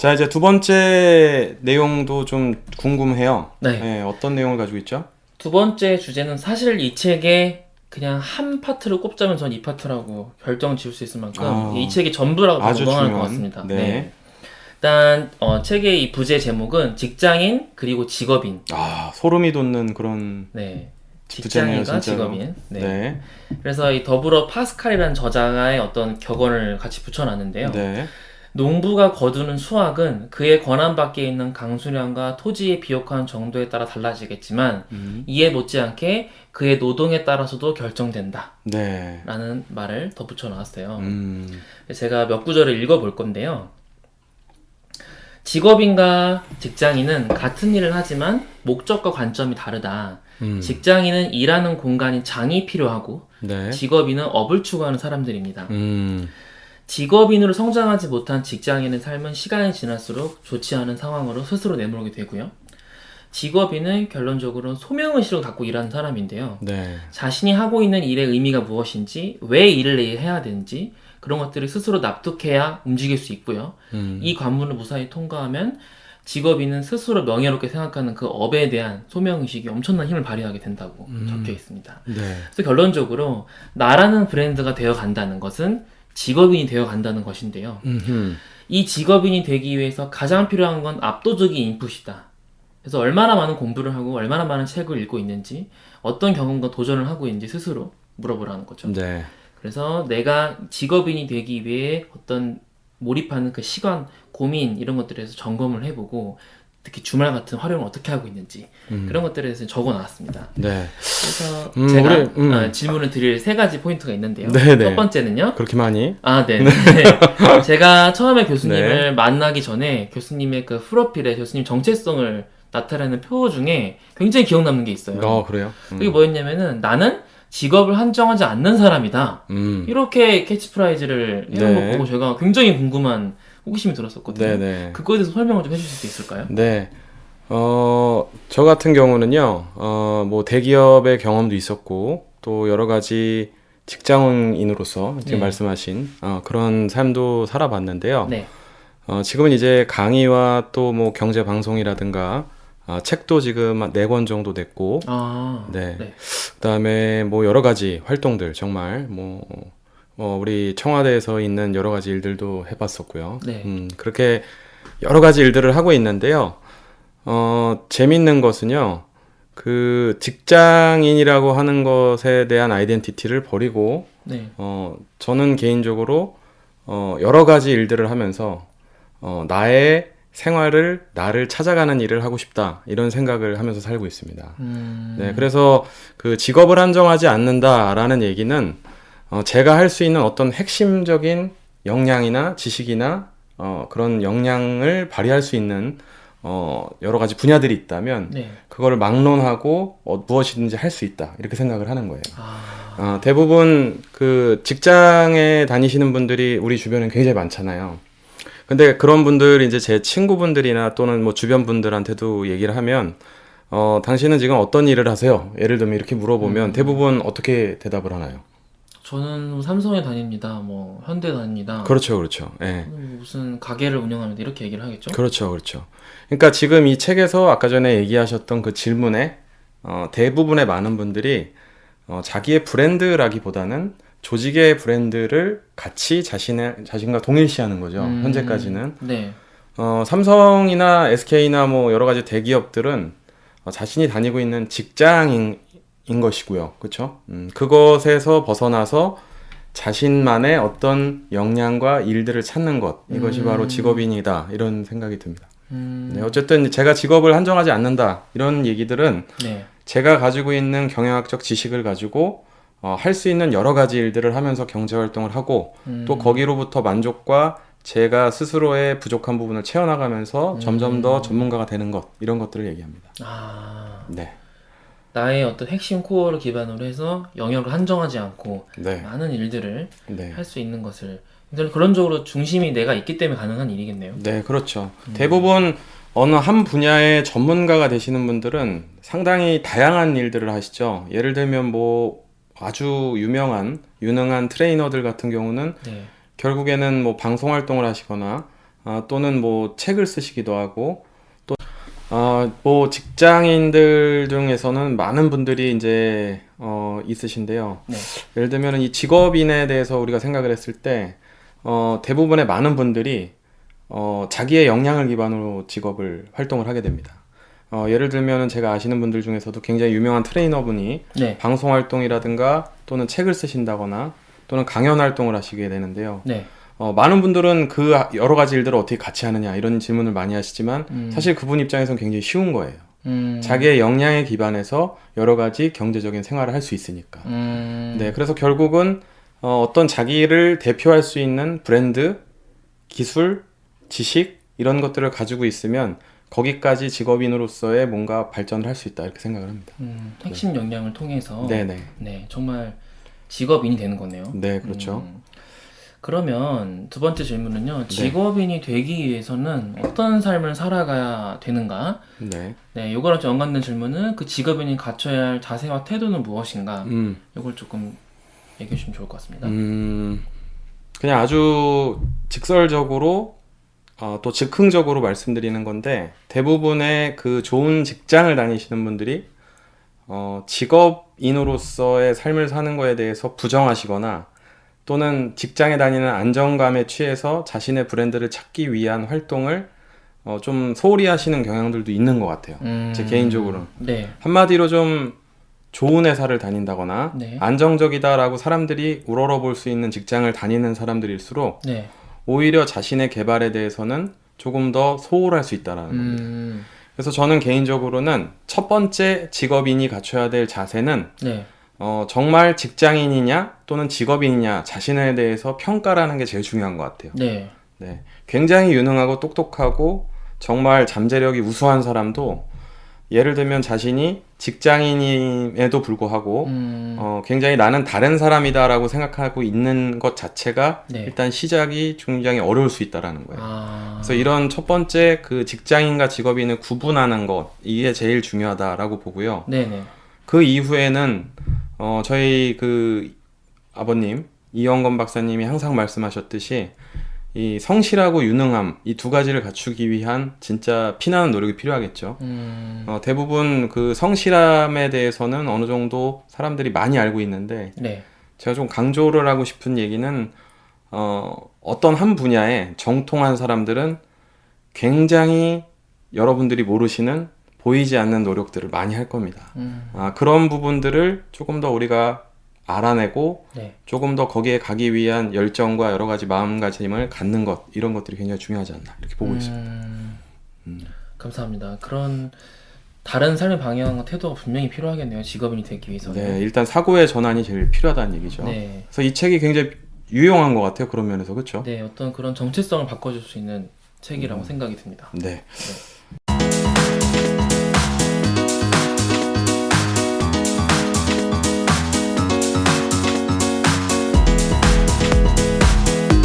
자, 이제 두 번째 내용도 좀 궁금해요. 네. 네, 어떤 내용을 가지고 있죠? 두 번째 주제는 사실 이 책의 그냥 한 파트를 꼽자면 전 이 파트라고 결정 지을 수 있을 만큼 이 책의 전부라고 아주 무방할 것 중요한, 같습니다. 네. 일단 책의 이 부제 제목은 직장인 그리고 직업인. 소름이 돋는 그런 네. 주제네요, 직장인과 진짜로. 직업인. 네. 그래서 이 더불어 파스칼이라는 저자의 어떤 격언을 같이 붙여놨는데요. 네. 농부가 거두는 수확은 그의 권한 밖에 있는 강수량과 토지에 비옥한 정도에 따라 달라지겠지만 이에 못지않게 그의 노동에 따라서도 결정된다. 네. 라는 말을 덧붙여 놨어요. 제가 몇 구절을 읽어볼 건데요. 직업인과 직장인은 같은 일을 하지만 목적과 관점이 다르다. 직장인은 일하는 공간인 장이 필요하고 네. 직업인은 업을 추구하는 사람들입니다. 직업인으로 성장하지 못한 직장인의 삶은 시간이 지날수록 좋지 않은 상황으로 스스로 내몰게 되고요. 직업인은 결론적으로 소명의식을 갖고 일하는 사람인데요. 네. 자신이 하고 있는 일의 의미가 무엇인지, 왜 일을 해야 되는지 그런 것들을 스스로 납득해야 움직일 수 있고요. 이 관문을 무사히 통과하면 직업인은 스스로 명예롭게 생각하는 그 업에 대한 소명의식이 엄청난 힘을 발휘하게 된다고 적혀 있습니다. 네. 그래서 결론적으로 나라는 브랜드가 되어 간다는 것은 직업인이 되어 간다는 것인데요. 이 직업인이 되기 위해서 가장 필요한 건 압도적인 인풋이다. 그래서 얼마나 많은 공부를 하고 얼마나 많은 책을 읽고 있는지 어떤 경험과 도전을 하고 있는지 스스로 물어보라는 거죠. 네. 그래서 내가 직업인이 되기 위해 어떤 몰입하는 그 시간, 고민 이런 것들에 대해서 점검을 해보고 특히 주말 같은 활용을 어떻게 하고 있는지 그런 것들에 대해서 적어놨습니다. 네. 그래서 제가 질문을 드릴 세 가지 포인트가 있는데요. 네네. 첫 번째는요. 그렇게 많이? 네. 제가 처음에 교수님을 만나기 전에 교수님의 그 프로필에 교수님 정체성을 나타내는 표 중에 굉장히 기억 남는 게 있어요. 그래요? 그게 뭐였냐면은 나는 직업을 한정하지 않는 사람이다. 이렇게 캐치프라이즈를 해놓은 거 보고 제가 굉장히 궁금한 호기심이 들었었거든요. 네네. 그거에 대해서 설명을 좀 해주실 수 있을까요? 네. 저 같은 경우는요, 뭐 대기업의 경험도 있었고, 또 여러 가지 직장인으로서 지금 말씀하신 그런 삶도 살아봤는데요. 네. 지금은 이제 강의와 또 뭐 경제 방송이라든가 책도 지금 4권 정도 냈고, 네. 그다음에 뭐 여러 가지 활동들 정말 우리 청와대에서 있는 여러 가지 일들도 해봤었고요. 네. 그렇게 여러 가지 일들을 하고 있는데요. 재밌는 것은요, 그 직장인이라고 하는 것에 대한 아이덴티티를 버리고, 저는 개인적으로 여러 가지 일들을 하면서 나의 생활을 나를 찾아가는 일을 하고 싶다 이런 생각을 하면서 살고 있습니다. 네, 그래서 그 직업을 한정하지 않는다라는 얘기는 제가 할 수 있는 어떤 핵심적인 역량이나 지식이나 그런 역량을 발휘할 수 있는 여러 가지 분야들이 있다면 그거를 막론하고 무엇이든지 할 수 있다 이렇게 생각을 하는 거예요. 대부분 그 직장에 다니시는 분들이 우리 주변에 굉장히 많잖아요. 근데 그런 분들이 이제 제 친구분들이나 또는 뭐 주변 분들한테도 얘기를 하면 당신은 지금 어떤 일을 하세요? 예를 들면 이렇게 물어보면 대부분 어떻게 대답을 하나요? 저는 삼성에 다닙니다. 뭐 현대 다닙니다. 그렇죠, 그렇죠. 예. 무슨 가게를 운영합니다. 이렇게 얘기를 하겠죠? 그렇죠, 그렇죠. 그러니까 지금 이 책에서 아까 전에 얘기하셨던 그 질문에 대부분의 많은 분들이 자기의 브랜드라기보다는 조직의 브랜드를 같이 자신과 동일시하는 거죠. 현재까지는. 네. 삼성이나 SK나 뭐 여러 가지 대기업들은 자신이 다니고 있는 직장인 것이고요. 그렇죠? 그것에서 벗어나서 자신만의 어떤 역량과 일들을 찾는 것. 이것이 바로 직업인이다. 이런 생각이 듭니다. 네, 어쨌든 제가 직업을 한정하지 않는다. 이런 얘기들은 제가 가지고 있는 경영학적 지식을 가지고 할 수 있는 여러 가지 일들을 하면서 경제활동을 하고 또 거기로부터 만족과 제가 스스로의 부족한 부분을 채워나가면서 점점 더 전문가가 되는 것 이런 것들을 얘기합니다. 네. 나의 어떤 핵심 코어를 기반으로 해서 영역을 한정하지 않고 많은 일들을 할 수 있는 것을 그런적으로 중심이 내가 있기 때문에 가능한 일이겠네요. 네, 그렇죠. 대부분 어느 한 분야의 전문가가 되시는 분들은 상당히 다양한 일들을 하시죠. 예를 들면 뭐 아주 유능한 트레이너들 같은 경우는 결국에는 뭐 방송 활동을 하시거나 또는 뭐 책을 쓰시기도 하고 또 뭐 직장인들 중에서는 많은 분들이 이제 있으신데요. 네. 예를 들면 이 직업인에 대해서 우리가 생각을 했을 때 대부분의 많은 분들이 자기의 역량을 기반으로 직업을 활동을 하게 됩니다. 예를 들면 제가 아시는 분들 중에서도 굉장히 유명한 트레이너분이 네. 방송 활동이라든가 또는 책을 쓰신다거나 또는 강연 활동을 하시게 되는데요. 네. 많은 분들은 그 여러 가지 일들을 어떻게 같이 하느냐 이런 질문을 많이 하시지만 사실 그분 입장에서는 굉장히 쉬운 거예요. 자기의 역량에 기반해서 여러 가지 경제적인 생활을 할 수 있으니까. 네, 그래서 결국은 어떤 자기를 대표할 수 있는 브랜드, 기술, 지식 이런 것들을 가지고 있으면 거기까지 직업인으로서의 뭔가 발전을 할 수 있다 이렇게 생각을 합니다. 핵심 역량을 통해서 네네. 네, 정말 직업인이 되는 거네요. 네, 그렇죠. 그러면 두 번째 질문은요. 직업인이 되기 위해서는 어떤 삶을 살아가야 되는가? 네. 네, 요거랑 좀 연관된 질문은 그 직업인이 갖춰야 할 자세와 태도는 무엇인가? 요걸 조금 얘기해 주시면 좋을 것 같습니다. 그냥 아주 직설적으로 또 즉흥적으로 말씀드리는 건데 대부분의 그 좋은 직장을 다니시는 분들이 직업인으로서의 삶을 사는 거에 대해서 부정하시거나 또는 직장에 다니는 안정감에 취해서 자신의 브랜드를 찾기 위한 활동을 좀 소홀히 하시는 경향들도 있는 것 같아요. 제 개인적으로는. 네. 한마디로 좀 좋은 회사를 다닌다거나 네. 안정적이다라고 사람들이 우러러 볼 수 있는 직장을 다니는 사람들일수록 네. 오히려 자신의 개발에 대해서는 조금 더 소홀할 수 있다라는 겁니다. 그래서 저는 개인적으로는 첫 번째 직업인이 갖춰야 될 자세는 네. 정말 직장인이냐 또는 직업인이냐 자신에 대해서 평가라는 게 제일 중요한 것 같아요. 네. 네. 굉장히 유능하고 똑똑하고 정말 잠재력이 우수한 사람도 예를 들면 자신이 직장인임에도 불구하고 굉장히 나는 다른 사람이다라고 생각하고 있는 것 자체가 네. 일단 시작이 굉장히 어려울 수 있다라는 거예요. 그래서 이런 첫 번째 그 직장인과 직업인을 구분하는 것 이게 제일 중요하다라고 보고요. 네네. 그 이후에는 저희 그 아버님 이영건 박사님이 항상 말씀하셨듯이 이 성실하고 유능함 이 두 가지를 갖추기 위한 진짜 피나는 노력이 필요하겠죠. 대부분 그 성실함에 대해서는 어느 정도 사람들이 많이 알고 있는데 네. 제가 좀 강조를 하고 싶은 얘기는 어떤 한 분야에 정통한 사람들은 굉장히 여러분들이 모르시는 보이지 않는 노력들을 많이 할 겁니다. 그런 부분들을 조금 더 우리가 알아내고 네. 조금 더 거기에 가기 위한 열정과 여러 가지 마음가짐을 갖는 것 이런 것들이 굉장히 중요하지 않나 이렇게 보고 있습니다. 감사합니다. 그런 다른 삶의 방향과 태도가 분명히 필요하겠네요. 직업인이 되기 위해서는. 네, 일단 사고의 전환이 제일 필요하다는 얘기죠. 네. 그래서 이 책이 굉장히 유용한 것 같아요. 그런 면에서 그렇죠? 네, 어떤 그런 정체성을 바꿔줄 수 있는 책이라고 생각이 듭니다. 네. 네.